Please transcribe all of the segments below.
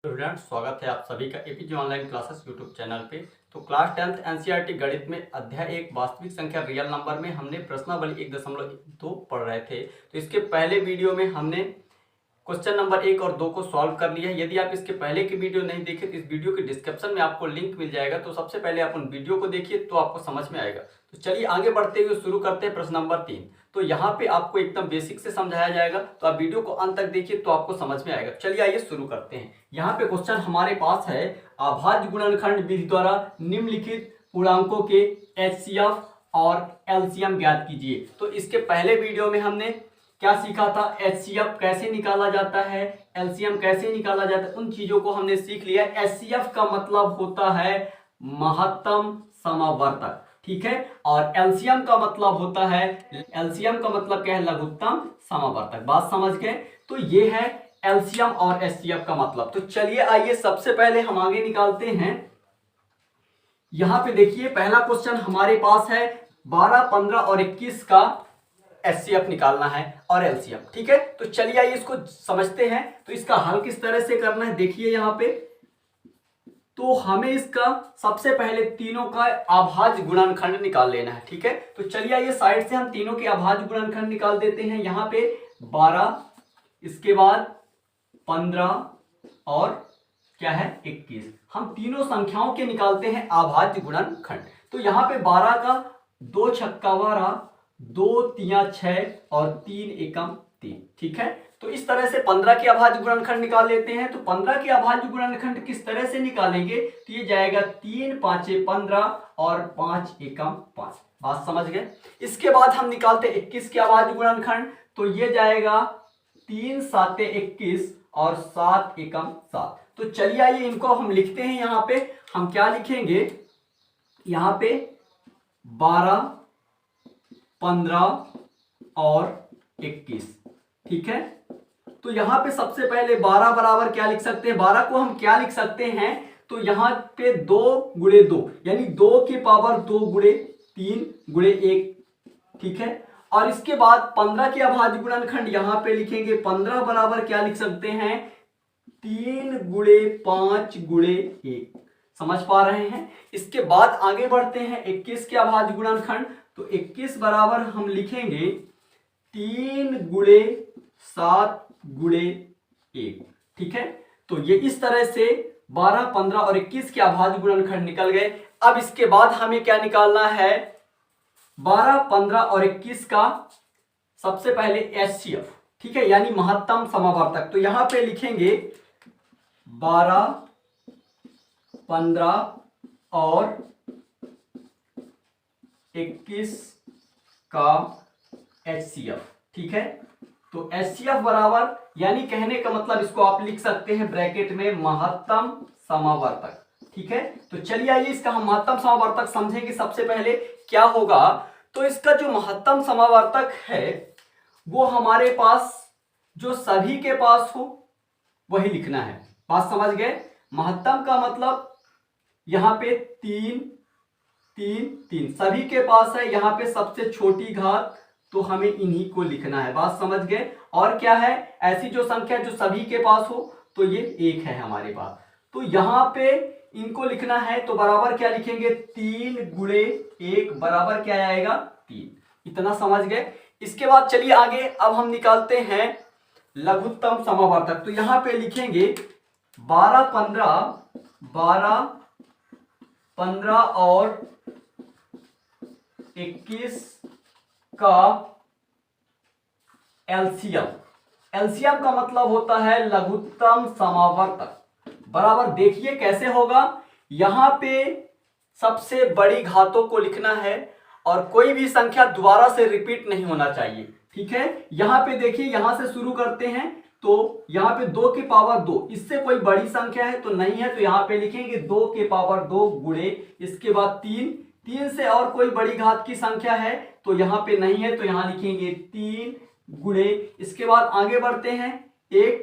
Student स्वागत है आप सभी का APJ online classes YouTube channel पे। तो क्लास 10th एनसीईआरटी गणित में अध्याय 1 वास्तविक संख्या रियल नंबर में हमने प्रश्नावली 1.2 पढ़ रहे थे। तो इसके पहले वीडियो में हमने क्वेश्चन नंबर 1 और 2 को सॉल्व कर लिया है। यदि आप इसके पहले की वीडियो नहीं देखे तो इस वीडियो के डिस्क्रिप्शन में आपको लिंक मिल जाएगा, तो सबसे पहले आप उन वीडियो को देखिए तो आपको समझ में आएगा। तो चलिए आगे बढ़ते हुए शुरू करते हैं प्रश्न नंबर 3। तो यहाँ पे आपको एकदम बेसिक से समझाया जाएगा, तो आप वीडियो को अंत तक देखिए तो आपको समझ में आएगा। चलिए आइए शुरू करते हैं। यहाँ पे क्वेश्चन हमारे पास है, अभाज्य गुणनखंड विधि द्वारा निम्नलिखित पूर्णांकों के एचसीएफ और एलसीएम ज्ञात कीजिए। तो इसके पहले वीडियो में हमने क्या सीखा था, एचसीएफ कैसे निकाला जाता है, एलसीएम कैसे निकाला जाता है, उन चीजों को हमने सीख लिया। एचसीएफ का मतलब होता है महत्तम समावर्तक, ठीक है, और एलसीएम का मतलब होता है, एलसीएम का मतलब क्या है, लघुत्तम समावर्तक। बात समझ गए? तो ये है एलसीएम और एचसीएफ का मतलब। तो चलिए आइए सबसे पहले हम आगे निकालते हैं। यहां पे देखिए पहला क्वेश्चन हमारे पास है 12, 15 और 21 का एचसीएफ निकालना है और एलसीएम, ठीक है। तो चलिए आइए इसको समझते हैं। तो इसका हल किस तरह से करना है देखिए यहाँ पे। तो हमें इसका सबसे पहले तीनों का अभाज्य गुणनखंड निकाल लेना है, ठीक है। तो चलिए आइए साइड से हम तीनों के अभाज्य गुणनखंड निकाल देते हैं। यहाँ पे 12, इसके बाद 15 और क्या है 21। हम तीनों संख्याओं के निकालते हैं अभाज्य गुणनखंड। तो यहाँ पे 12 का 2 छक्का 12, 2 तिया 6 और 3 एकम 3, ठीक है। तो इस तरह से 15 के अभाज्य गुणनखंड निकाल लेते हैं। तो 15 के अभाज्य गुणनखंड किस तरह से निकालेंगे, तो ये जाएगा 3 5 15 और 5 एकम 5। बात समझ गए? इसके बाद हम निकालते 21 के अभाज्य गुणनखंड। तो ये जाएगा 3 7 21 और 7 एकम 7। तो चलिए आइए इनको हम लिखते हैं। यहाँ पे हम क्या लिखेंगे, यहाँ पे 12, 15 और 21, ठीक है। तो यहां पे सबसे पहले 12 बराबर क्या लिख सकते हैं, 12 को हम क्या लिख सकते हैं, तो यहां पे 2 गुणे 2 यानी 2 की पावर 2 गुणे 3 गुणे 1, ठीक है। और इसके बाद 15 के अभाज्य गुणनखंड यहां पे लिखेंगे। 15 बराबर क्या लिख सकते हैं, 3 गुणे 5 गुणे 1। समझ पा रहे हैं? इसके बाद आगे बढ़ते हैं 21 के अभाज्य गुणनखंड। तो 21 बराबर हम लिखेंगे 3 गुणे 7 गुणे 1, ठीक है। तो ये इस तरह से 12, 15 और 21 के अभाज्य गुणनखंड निकल गए। अब इसके बाद हमें क्या निकालना है, 12, 15 और 21 का सबसे पहले एचसीएफ, ठीक है, यानी महत्तम समावर्तक। तो यहां पे लिखेंगे 12, 15 और 21 का एचसीएफ, ठीक है। तो एचसीएफ बराबर, यानी कहने का मतलब इसको आप लिख सकते हैं ब्रैकेट में महत्तम समावर्तक, ठीक है। तो चलिए आइए इसका हम महत्तम समावर्तक समझेंगे। सबसे पहले क्या होगा, तो इसका जो महत्तम समावर्तक है वो हमारे पास जो सभी के पास हो वही लिखना है। बात समझ गए? महत्तम का मतलब यहां पे 3 3 3 सभी के पास है, यहां पे सबसे छोटी घात, तो हमें इन्हीं को लिखना है। बात समझ गए? और क्या है, ऐसी जो संख्या जो सभी के पास हो, तो ये 1 है हमारे पास, तो यहां पे इनको लिखना है। तो बराबर क्या लिखेंगे, 3 गुणे 1 बराबर क्या आएगा, 3। इतना समझ गए? इसके बाद चलिए आगे अब हम निकालते हैं लघुत्तम समावर्तक। तो यहां पे लिखेंगे 12, 15 और 21 का एलसीएम। एलसीएम का मतलब होता है लघुत्तम समावर्तक। बराबर देखिए कैसे होगा, यहां पे सबसे बड़ी घातों को लिखना है और कोई भी संख्या दोबारा से रिपीट नहीं होना चाहिए, ठीक है। यहां पे देखिए, यहां से शुरू करते हैं। तो यहां पे 2 की पावर 2, इससे कोई बड़ी संख्या है तो नहीं है, तो यहां पे लिखेंगे 2 की पावर 2 गुणे, इसके बाद 3 से और कोई बड़ी घात की संख्या है तो यहां पे नहीं है, तो यहां लिखेंगे 3 गुणे, इसके बाद आगे बढ़ते हैं 1,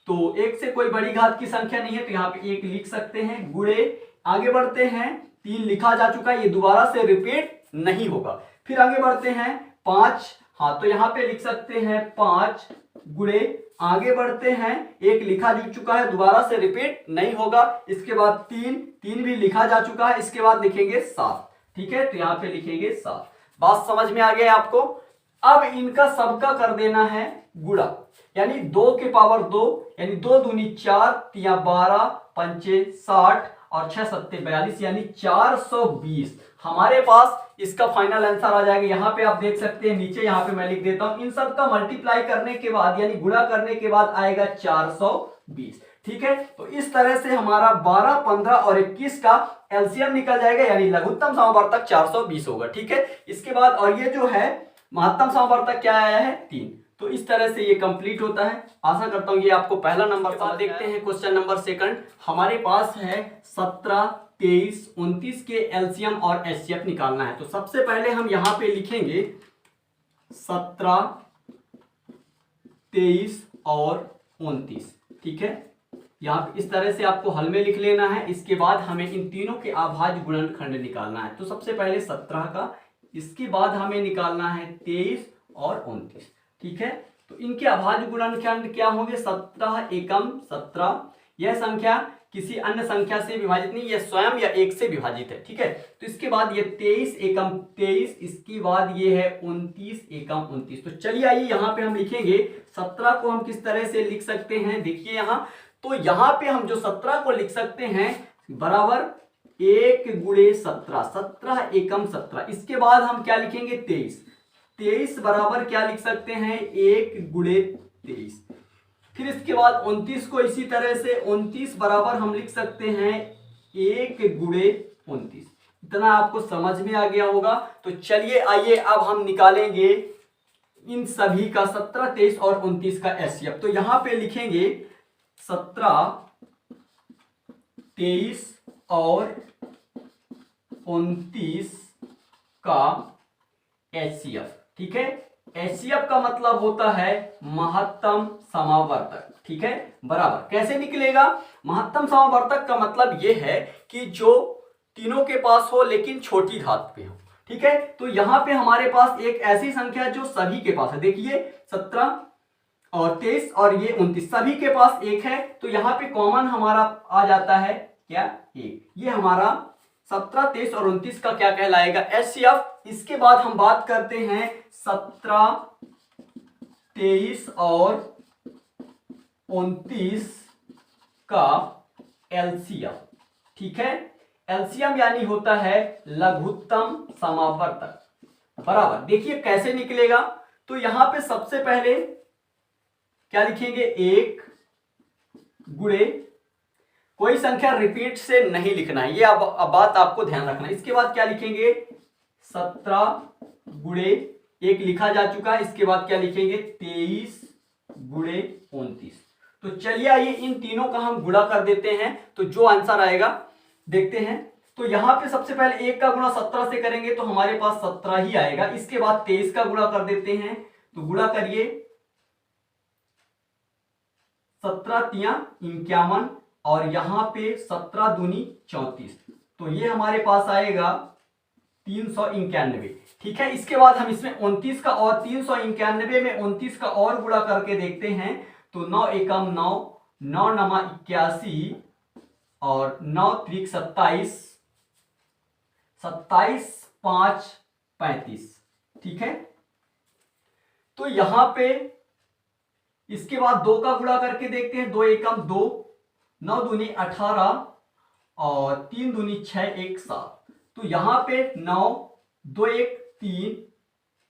तो 1 से कोई बड़ी घात की संख्या नहीं है तो यहां पे 1 लिख सकते हैं, गुणे, आगे बढ़ते हैं 3 लिखा जा चुका है, ये दोबारा से रिपीट नहीं होगा। फिर आगे बढ़ते हैं 5, हाँ तो यहां पे लिख सकते हैं 5 गुणे आगे बढ़ते हैं। एक लिखा जा चुका है, दोबारा से रिपीट नहीं होगा। इसके बाद 3 भी लिखा जा चुका है, इसके बाद लिखेंगे 7। ठीक है, तो यहाँ पे लिखेंगे 7। बात समझ में आ गया आपको। अब इनका सबका कर देना है गुणा, यानी 2 के पावर 2, यानी 2 दूनी 4, 3 12, 5 60 और 6 7 42, यानी 420 हमारे पास इसका फाइनल आंसर आ जाएगा। यहाँ पे आप देख सकते हैं, नीचे यहाँ पे मैं लिख देता हूं, इन सब का मल्टीप्लाई करने के बाद यानी गुणा करने के बाद आएगा 420। ठीक है, तो इस तरह से हमारा 12, 15 और 21 का एलसीएम निकल जाएगा, यानी लघुत्तम समवर्तक 420 होगा। ठीक है, इसके बाद और ये जो है महत्तम समवर्तक क्या आया है 3। तो इस तरह से ये कंप्लीट होता है। आशा करता हूं ये आपको पहला नंबर। बाद देखते हैं क्वेश्चन नंबर सेकंड। हमारे पास है 17, 23, 29 के एलसीएम और एचसीएफ निकालना है। तो सबसे पहले हम यहां पे लिखेंगे 17, 23 और 29। ठीक है, यहाँ इस तरह से आपको हल में लिख लेना है। इसके बाद हमें इन तीनों के अभाज्य गुणनखंड निकालना है। तो सबसे पहले 17 का, इसके बाद हमें निकालना है 23 और 29। ठीक है, तो इनके अभाज्य गुणनखंड क्या होंगे? 17 एकम 17। यह संख्या किसी अन्य संख्या से विभाजित नहीं, यह स्वयं या 1 से विभाजित है। ठीक है, तो इसके बाद ये 23 एकम 23, इसके बाद ये है 29 एकम 29। तो चलिए आइए यहाँ पे हम लिखेंगे 17 को हम किस तरह से लिख सकते हैं, देखिए यहाँ। तो यहाँ पे हम जो 17 को लिख सकते हैं बराबर 1 गुणे 17, 17 एकम 17। इसके बाद हम क्या लिखेंगे 23, 23 बराबर क्या लिख सकते हैं 1 गुणे 23। फिर इसके बाद 29 को इसी तरह से 29 बराबर हम लिख सकते हैं 1 गुणे 29। इतना आपको समझ में आ गया होगा। तो चलिए आइए अब हम निकालेंगे इन सभी का 17, 23 और 29 का एचसीएफ। तो यहां पे लिखेंगे 17, 23 और 29 का एचसीएफ। ठीक है, एचसीएफ का मतलब होता है महत्तम समावर्तक। ठीक है, बराबर कैसे निकलेगा? महत्तम समावर्तक का मतलब यह है कि जो तीनों के पास हो लेकिन छोटी घात पे हो। ठीक है, तो यहां पे हमारे पास एक ऐसी संख्या जो सभी के पास है। देखिए 17 और 23 और ये 29 सभी के पास 1 है, तो यहाँ पे कॉमन हमारा आ जाता है क्या 1। ये हमारा 17, 23 और 29 का क्या कहलाएगा एचसीएफ। इसके बाद हम बात करते हैं 17, 23 और 29 का एलसीएम। ठीक है, एलसीएम यानी होता है लघुत्तम समावर्तक। बराबर देखिए कैसे निकलेगा। तो यहां पे सबसे पहले क्या लिखेंगे 1 गुणे, कोई संख्या रिपीट से नहीं लिखना है, ये अब बात आपको ध्यान रखना है। इसके बाद क्या लिखेंगे 17 गुणे 1 लिखा जा चुका है। इसके बाद क्या लिखेंगे 23 गुणे 29। तो चलिए आइए इन तीनों का हम गुणा कर देते हैं, तो जो आंसर आएगा देखते हैं। तो यहां पे सबसे पहले 1 का गुणा 17 से करेंगे तो हमारे पास 17 ही आएगा। इसके बाद 23 का गुणा कर देते हैं, तो गुणा करिए 17 तिया 51 और यहां पे 17 दूनी 34, तो ये हमारे पास आएगा 391। ठीक है, इसके बाद हम इसमें 29 का और 391 में 29 का और गुणा करके देखते हैं। तो 9 एकम 9, 9 नमा 81 और 9 त्रिक 27, 27 5 35। ठीक है, तो यहां पे इसके बाद 2 का गुणा करके देखते हैं। 2 एकम 2, 9 दूनी 18 और 3 दूनी 6 1 7। तो यहां पे 9 2 1 3,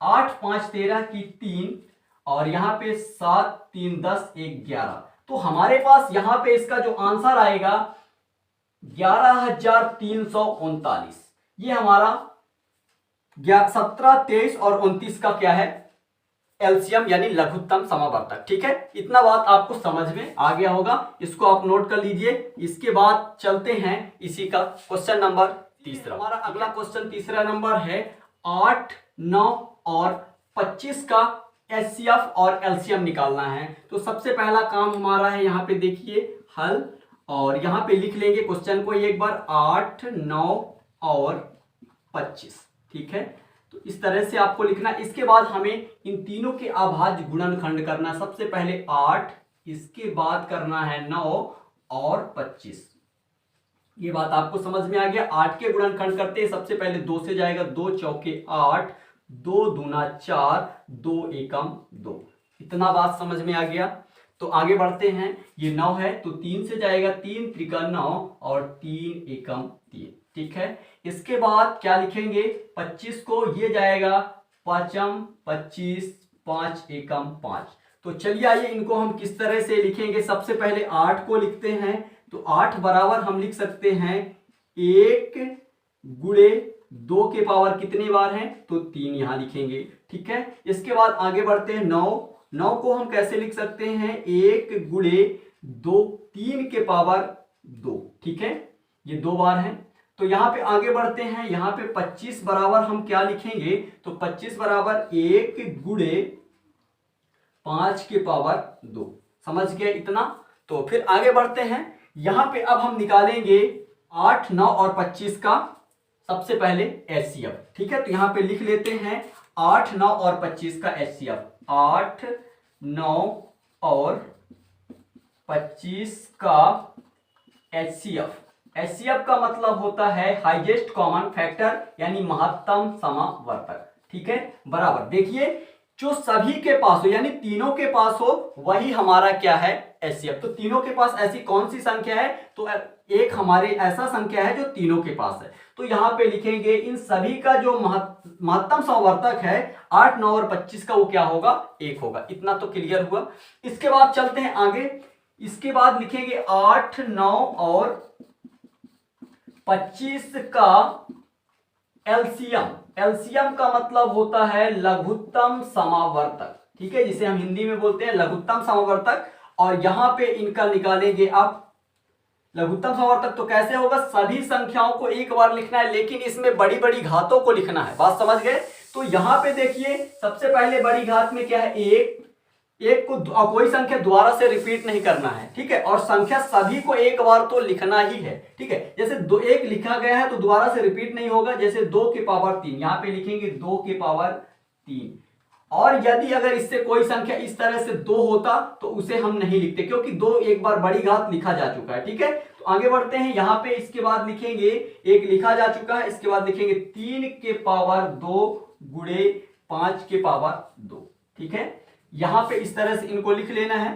8 5 13 की 3 और यहां पे 7 3 10 1 11। तो हमारे पास यहां पे इसका जो आंसर आएगा 11,339। ये हमारा 17, 23 और 29 का क्या है एलसीएम यानी लघुत्तम समावर्तक। ठीक है, इतना बात आपको समझ में आ गया होगा, इसको आप नोट कर लीजिए। इसके बाद चलते हैं इसी का क्वेश्चन नंबर तीसरा। हमारा अगला क्वेश्चन तीसरा नंबर है 8, 9 और 25 का एचसीएफ और एलसीएम निकालना है। तो सबसे पहला काम हमारा है यहाँ पे देखिए हल, और यहाँ पे लिख लेंगे क्वेश्चन को एक बार 8, 9 और 25। ठीक है, तो इस तरह से आपको लिखना। इसके बाद हमें इन तीनों के अभाज्य गुणनखंड करना है। सबसे पहले 8, इसके बाद करना है 9 और 25। ये बात आपको समझ में आ गया। 8 के गुणनखंड करते हैं, सबसे पहले 2 से जाएगा, 2 चौके 8, 2 दूना 4, 2 एकम 2। इतना बात समझ में आ गया। तो आगे बढ़ते हैं। ये 9 है तो 3 से जाएगा, 3 त्रिका 9 और 3 एकम 3। ठीक है, इसके बाद क्या लिखेंगे, 25 को, ये जाएगा पांचम 25, 5 एकम 5। तो चलिए आइए इनको हम किस तरह से लिखेंगे। सबसे पहले 8 को लिखते हैं। तो 8 बराबर हम लिख सकते हैं 1 गुणे 2 के पावर कितनी बार है, तो 3 यहां लिखेंगे। ठीक है, इसके बाद आगे बढ़ते हैं। 9 को हम कैसे लिख सकते हैं, 1 गुणे 2, 3 के पावर 2। ठीक है, ये 2 बार है। तो यहां पे आगे बढ़ते हैं। यहां पे 25 बराबर हम क्या लिखेंगे, तो 25 बराबर 1 गुणे 5 के पावर 2। समझ गए इतना। तो फिर आगे बढ़ते हैं। यहां पे अब हम निकालेंगे 8, 9 और 25 का सबसे पहले एचसीएफ। ठीक है, तो यहां पे लिख लेते हैं 8, 9 और 25 का एचसीएफ। 8, 9 और 25 का एचसीएफ। एचसीएफ का मतलब होता है हाईएस्ट कॉमन फैक्टर, यानी महत्तम समावर्तक। ठीक है, बराबर देखिए जो सभी के पास हो, यानी तीनों के पास हो, वही हमारा क्या है, एचसीएफ। तो तीनों के पास ऐसी कौन सी संख्या है, तो एक हमारे ऐसा संख्या है जो तीनों के पास है। तो यहां पे लिखेंगे इन सभी का जो महत्तम समावर्तक है 8, 9 और 25 का, वो क्या होगा, 1 होगा। इतना तो क्लियर हुआ। इसके बाद चलते हैं आगे। इसके बाद लिखेंगे 8, 9 और 25 का एलसीएम। एलसीएम का मतलब होता है लघुत्तम समावर्तक। ठीक है, जिसे हम हिंदी में बोलते हैं लघुत्तम समावर्तक। और यहां पे इनका निकालेंगे आप लघुत्तम समावर्तक। तो कैसे होगा, सभी संख्याओं को एक बार लिखना है, लेकिन इसमें बड़ी बड़ी घातों को लिखना है। बात समझ गए। तो यहां पे देखिए सबसे पहले बड़ी घात में क्या है, 1 को कोई संख्या दोबारा से रिपीट नहीं करना है। ठीक है, और संख्या सभी को एक बार तो लिखना ही है। ठीक है, जैसे 1 लिखा गया है तो दोबारा से रिपीट नहीं होगा। जैसे 2 के पावर 3, यहां पे लिखेंगे 2 के पावर 3। और यदि अगर इससे कोई संख्या इस तरह से 2 होता तो उसे हम नहीं लिखते, क्योंकि 2 एक बार बड़ी घात लिखा जा चुका है। ठीक है, तो आगे बढ़ते हैं। यहां पे इसके बाद लिखेंगे 1 लिखा जा चुका है, इसके बाद लिखेंगे 3 के पावर 2 गुणे 5 के पावर 2। ठीक है, यहां पे इस तरह से इनको लिख लेना है।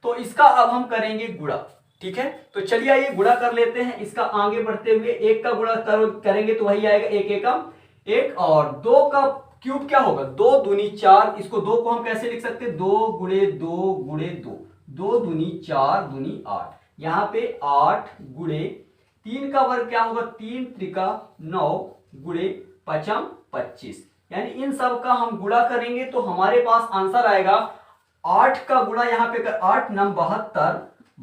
तो इसका अब हम करेंगे गुणा। ठीक है, तो चलिए आइए गुणा कर लेते हैं। इसका आगे बढ़ते हुए 1 का गुणा करेंगे तो वही आएगा 1 एकम 1, और 2 का क्यूब क्या होगा, 2 दूनी 4। इसको 2 को हम कैसे लिख सकते हैं, 2 गुणे 2 गुणे 2, 2 दूनी 4 दूनी 8। यहां पे 8 गुणे 3 का वर्ग क्या होगा, 3 त्रिका 9 गुणे 5 25। यानी इन सब का हम गुणा करेंगे तो हमारे पास आंसर आएगा 8 का गुणा यहाँ पे कर 8 9 72,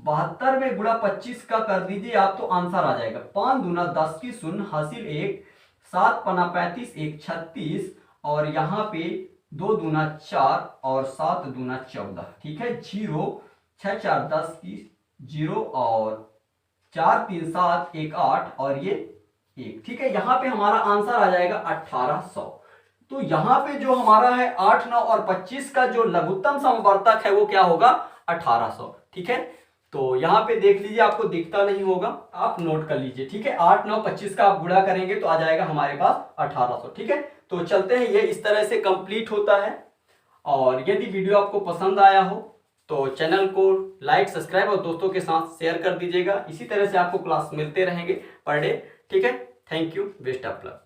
72 में गुणा 25 का कर दीजिए आप, तो आंसर आ जाएगा 5 दूना 10 की शून्य हासिल 1, 7 पना 35, 1 36, और यहाँ पे 2 दूना 4 और 7 दूना 14। ठीक है, 0 6 4 10 की 0 और 4 3 7 1 8 और ये 1। ठीक है, यहाँ पे हमारा आंसर आ जाएगा 1800। तो यहां पे जो हमारा है 8, 9 और 25 का जो लघुत्तम समवर्तक है वो क्या होगा, 1800। ठीक है, तो यहां पे देख लीजिए, आपको दिखता नहीं होगा, आप नोट कर लीजिए। ठीक है, 8, 9, 25 का आप गुणा करेंगे तो आ जाएगा हमारे पास 1800। ठीक है, तो चलते हैं, ये इस तरह से कंप्लीट होता है। और यदि वीडियो आपको पसंद आया हो तो चैनल को लाइक, सब्सक्राइब और दोस्तों के साथ शेयर कर दीजिएगा। इसी तरह से आपको क्लास मिलते रहेंगे पर डे। ठीक है, thank you, best of luck.